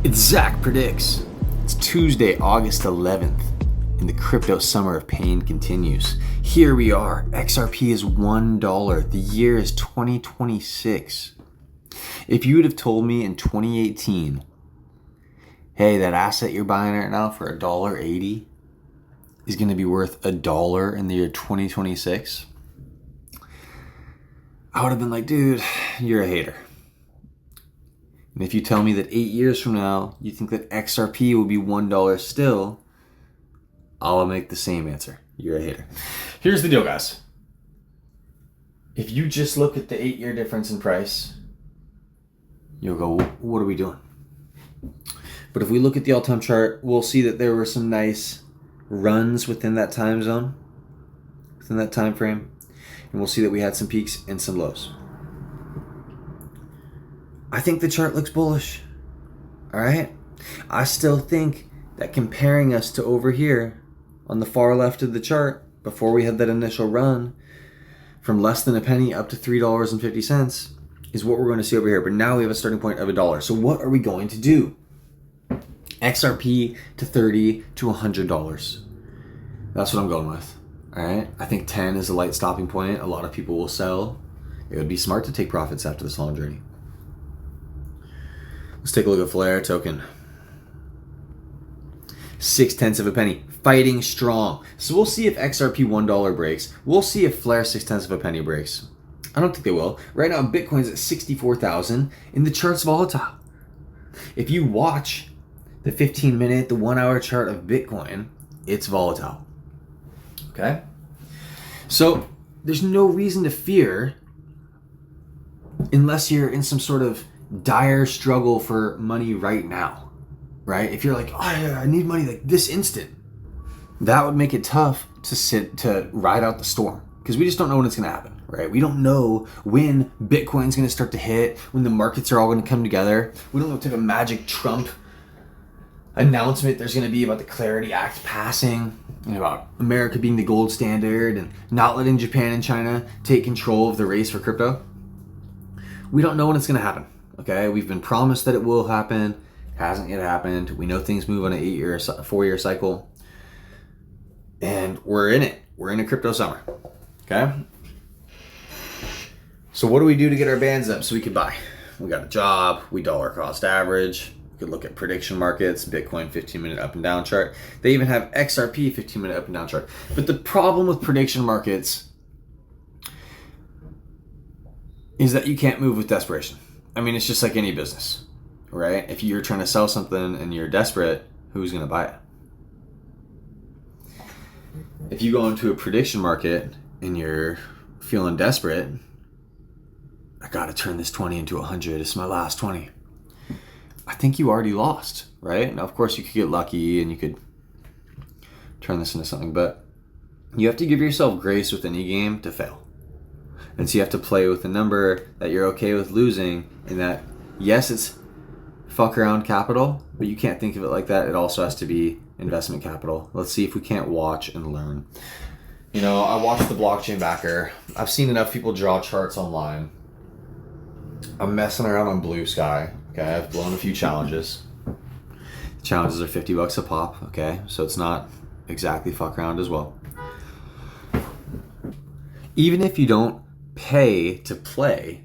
It's Zach Predicts. It's Tuesday, August 11th, and the crypto summer of pain continues. Here we are. XRP is $1. The year is 2026. If you would have told me in 2018, hey, that asset you're buying right now for $1.80 is going to be worth $1 in the year 2026, I would have been like, dude, you're a hater. And if you tell me that 8 years from now, you think that XRP will be $1 still, I'll make the same answer. You're a hater. Here's the deal, guys. If you just look at the 8-year difference in price, you'll go, what are we doing? But if we look at the all-time chart, we'll see that there were some nice runs within that time zone, within that time frame. And we'll see that we had some peaks and some lows. I think the chart looks bullish. All right. I still think that comparing us to over here on the far left of the chart, before we had that initial run from less than a penny up to $3.50, is what we're going to see over here. But now we have a starting point of $1. So what are we going to do? XRP to $30 to $100. That's what I'm going with. All right. I think 10 is a light stopping point. A lot of people will sell. It would be smart to take profits after this long journey. Let's take a look at Flr token. 0.6 of a penny, fighting strong. So we'll see if XRP $1 breaks. We'll see if Flr 0.6 of a penny breaks. I don't think they will. Right now, Bitcoin's at 64,000 and the chart's volatile. If you watch the 15-minute, the 1-hour chart of Bitcoin, it's volatile. Okay? So there's no reason to fear unless you're in some sort of dire struggle for money right now, right? If you're like, oh, I need money like this instant, that would make it tough to ride out the storm, because we just don't know when it's going to happen, right? We don't know when Bitcoin's going to start to hit, when the markets are all going to come together. We don't know what type of magic Trump announcement there's going to be about the Clarity Act passing, and about America being the gold standard and not letting Japan and China take control of the race for crypto. We don't know when it's going to happen. Okay, we've been promised that it will happen. Hasn't yet happened. We know things move on an 8-year, 4-year cycle. And we're in it. We're in a crypto summer. Okay? So what do we do to get our bands up so we can buy? We got a job. We dollar cost average. We could look at prediction markets, Bitcoin 15-minute up and down chart. They even have XRP 15-minute up and down chart. But the problem with prediction markets is that you can't move with desperation. I mean, it's just like any business, right? If you're trying to sell something and you're desperate, who's going to buy it? If you go into a prediction market and you're feeling desperate, I got to turn this 20 into 100. It's my last 20. I think you already lost, right? Now, of course, you could get lucky and you could turn this into something, but you have to give yourself grace with any game to fail. And so you have to play with a number that you're okay with losing, and that, yes, it's fuck around capital, but you can't think of it like that. It also has to be investment capital. Let's see if we can't watch and learn. You know, I watched the blockchain backer. I've seen enough people draw charts online. I'm messing around on Blue Sky. Okay, I've blown a few challenges. The challenges are $50 a pop. Okay, so it's not exactly fuck around as well. Even if you don't pay to play,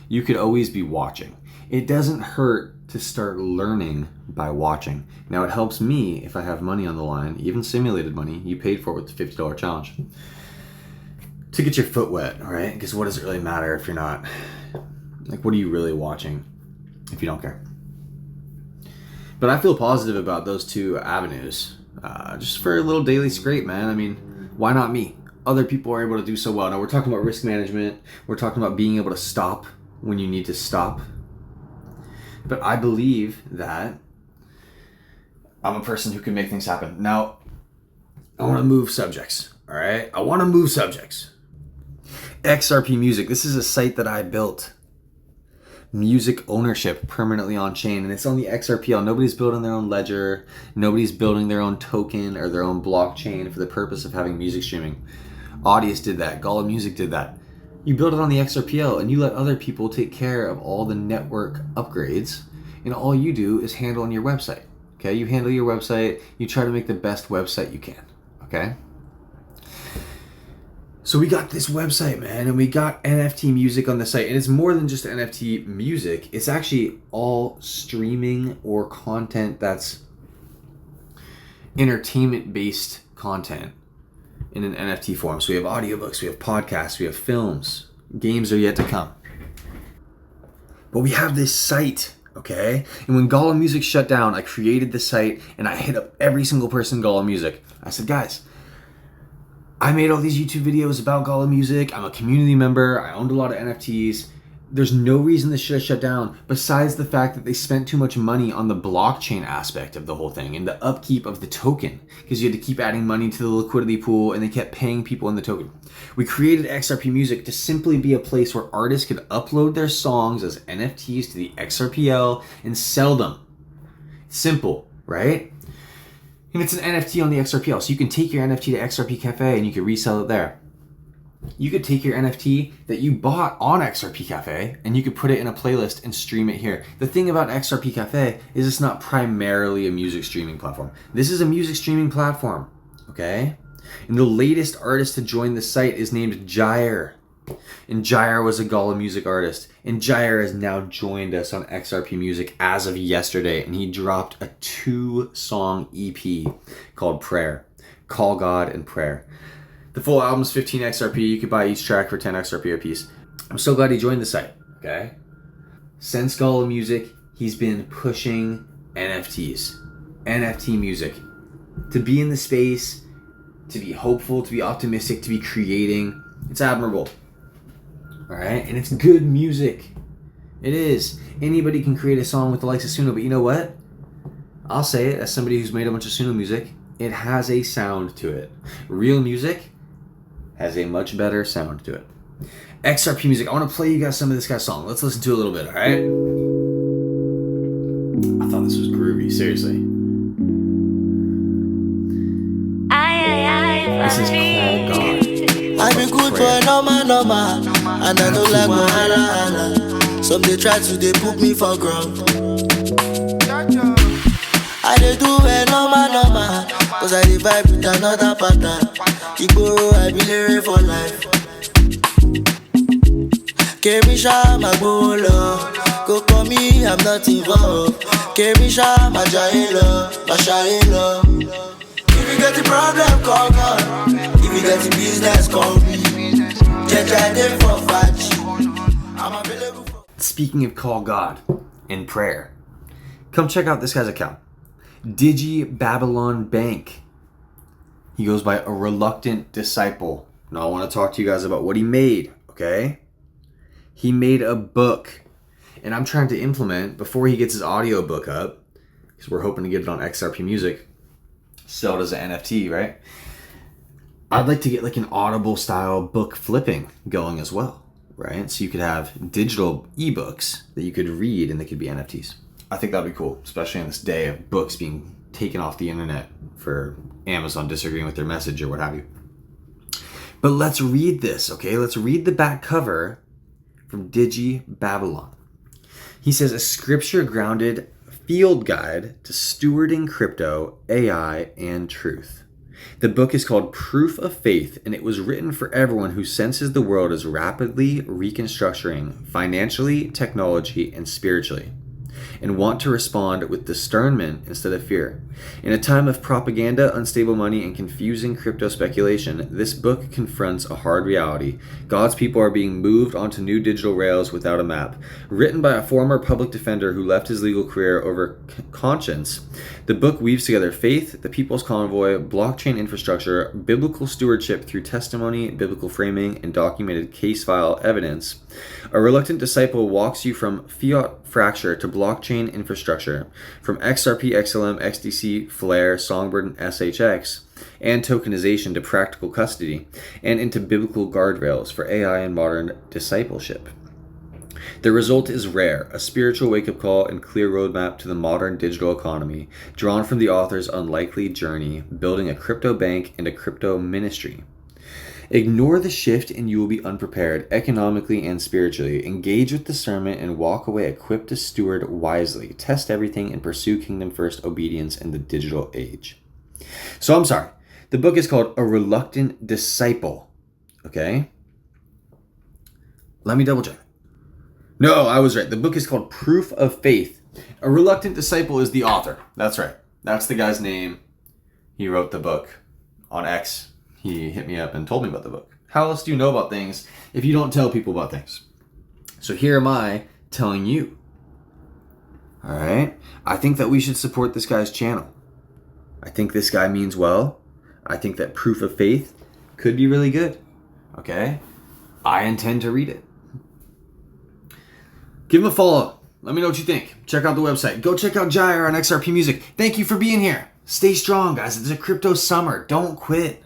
you could always be watching. It doesn't hurt to start learning by watching. Now, it helps me if I have money on the line, even simulated money. You paid for it with the $50 challenge, to get your foot wet, all right? Because what does it really matter if you're not, like, what are you really watching if you don't care? But I feel positive about those two avenues, just for a little daily scrape, man. I mean, why not me? Other people are able to do so well. Now, we're talking about risk management. We're talking about being able to stop when you need to stop. But I believe that I'm a person who can make things happen. Now, I want to move subjects, all right? I want to move subjects. XRPMusic. This is a site that I built. Music ownership permanently on chain, and it's on the XRPL. Nobody's building their own ledger. Nobody's building their own token or their own blockchain for the purpose of having music streaming. Audius did that. Gala Music did that. You build it on the XRPL and you let other people take care of all the network upgrades, and all you do is handle on your website. Okay, you handle your website, you try to make the best website you can. Okay? So we got this website, man, and we got NFT music on the site. And it's more than just NFT music. It's actually all streaming or content that's entertainment-based content in an NFT form. So we have audiobooks, we have podcasts, we have films. Games are yet to come. But we have this site, okay? And when Gala Music shut down, I created the site and I hit up every single person in Gala Music. I said, guys, I made all these YouTube videos about Gala Music. I'm a community member. I owned a lot of NFTs. There's no reason this should have shut down besides the fact that they spent too much money on the blockchain aspect of the whole thing and the upkeep of the token, because you had to keep adding money to the liquidity pool and they kept paying people in the token. We created XRP Music to simply be a place where artists could upload their songs as NFTs to the XRPL and sell them. Simple, right? And it's an NFT on the XRPL, so you can take your NFT to XRP Cafe and you can resell it there. You could take your NFT that you bought on XRP Cafe and you could put it in a playlist and stream it here. The thing about XRP Cafe is it's not primarily a music streaming platform. This is a music streaming platform, okay? And the latest artist to join the site is named Jire. And Jire was a Gala Music artist. And Jire has now joined us on XRP Music as of yesterday. And he dropped a 2-song EP called Prayer. Call God and Prayer. The full album's 15 XRP. You could buy each track for 10 XRP a piece. I'm so glad he joined the site, okay? Since Gala Music, he's been pushing NFTs. NFT music. To be in the space, to be hopeful, to be optimistic, to be creating. It's admirable. Alright? And it's good music. It is. Anybody can create a song with the likes of Suno, but you know what? I'll say it as somebody who's made a bunch of Suno music. It has a sound to it. Real music has a much better sound to it. XRP Music. I want to play you guys some of this guy's song. Let's listen to it a little bit, alright? I thought this was groovy, seriously. This is Call God. I'm a good boy, normal, and I don't like wahala. Some they try to they put me for ground. I dey do it normal, cause I dey vibe with another pattern. Igboro, I be living for life. Kemisha, my bolo, go call me, I'm not involved. Kemisha, my jailo, my shailo. If you get the problem, call God. If you get the business, call me. For 5G. I'm available for... Speaking of Call God and prayer, come check out this guy's account. Digi Babylon Bank. He goes by a reluctant disciple. Now I want to talk to you guys about what he made, okay? He made a book. And I'm trying to implement, before he gets his audio book up, because we're hoping to get it on XRP Music, sell it as an NFT, right? I'd like to get like an Audible style book flipping going as well, right? So you could have digital ebooks that you could read and they could be NFTs. I think that'd be cool, especially on this day of books being taken off the internet for Amazon disagreeing with their message or what have you. But let's read this, okay? Let's read the back cover from Digi Babylon. He says, a scripture-grounded field guide to stewarding crypto, AI, and truth. The book is called Proof of Faith, and it was written for everyone who senses the world as rapidly reconstructing financially, technology, and spiritually, and want to respond with discernment instead of fear. In a time of propaganda, unstable money, and confusing crypto speculation, this book confronts a hard reality. God's people are being moved onto new digital rails without a map. Written by a former public defender who left his legal career over conscience, the book weaves together faith, the people's convoy, blockchain infrastructure, biblical stewardship through testimony, biblical framing, and documented case file evidence. A reluctant disciple walks you from fiat fracture to blockchain infrastructure, from XRP, XLM, XDC, Flr, Songbird, and SHX, and tokenization to practical custody, and into biblical guardrails for AI and modern discipleship. The result is rare, a spiritual wake-up call and clear roadmap to the modern digital economy, drawn from the author's unlikely journey, building a crypto bank and a crypto ministry. Ignore the shift and you will be unprepared economically and spiritually. Engage with discernment and walk away equipped to steward wisely. Test everything and pursue kingdom first obedience in the digital age. So I'm sorry. The book is called A Reluctant Disciple. Okay? Let me double check. No, I was right. The book is called Proof of Faith. A Reluctant Disciple is the author. That's right. That's the guy's name. He wrote the book on X. He hit me up and told me about the book. How else do you know about things if you don't tell people about things? So here am I telling you. All right? I think that we should support this guy's channel. I think this guy means well. I think that Proof of Faith could be really good. Okay? I intend to read it. Give him a follow. Let me know what you think. Check out the website. Go check out Jire on XRP Music. Thank you for being here. Stay strong, guys. It's a crypto summer. Don't quit.